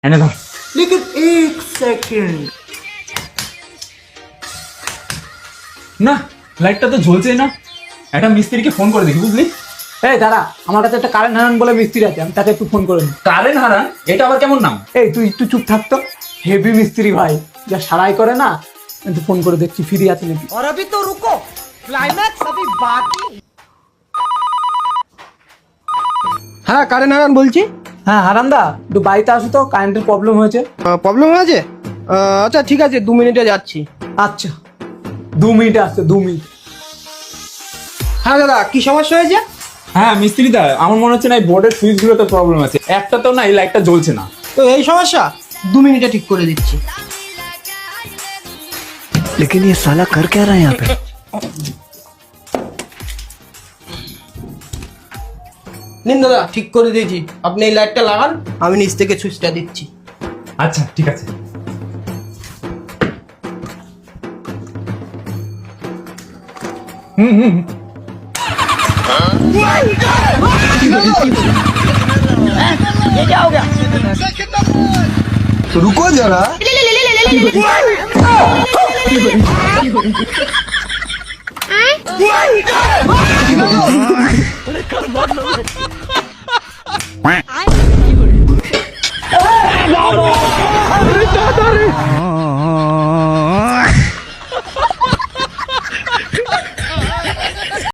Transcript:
এনে ধর। लेकिन एक सेकंड না, লাইটটা তো জ্বলছেই না। একটা মিস্ত্রিকে ফোন করে দেখি, বুঝলি? এই দাঁড়া, আমার কাছে একটা কারেন্ট হারান বলে মিস্ত্রি আছে, আমি তাকে একটু ফোন করে নিই। কারেন্ট হারান? এটা আবার কেমন নাম? এই তুই একটু চুপ থাকতো, হেভি মিস্ত্রি ভাই, যা সারাই করে না। একটু ফোন করে দেখছি ফ্রি আছে নাকি। और अभी तो रुको, क्लाइमैक्स अभी बाकी। হ্যাঁ কারেন্ট হারান বলছি। হ্যাঁ হারান্দা, একটু বাড়িতে আসো তো, কারেন্টের প্রবলেম হয়েছে। প্রবলেম হয়েছে? আচ্ছা ঠিক আছে, 2 মিনিটে যাচ্ছি। আচ্ছা 2 মিনিটে আসছে, 2 মিনিট। হ্যাঁ দাদা, কি সমস্যা হয়েছে? হ্যাঁ মিস্ত্রি দা, আমার মনে হচ্ছে না এই বোর্ডের সুইচগুলোতে প্রবলেম আছে। একটা তো না, এই লাইটটা জ্বলছে না। তো এই সমস্যা 2 মিনিটে ঠিক করে দিচ্ছি। लेकिन ये साला कर क्या रहा है यहाँ पे? নিন দাদা, ঠিক করে দিয়েছি। আপনি এই লাইটটা লাগান, আমি নিচ থেকে সুইচটা দিচ্ছি। আচ্ছা ঠিক আছে। रुको जरा। Ay!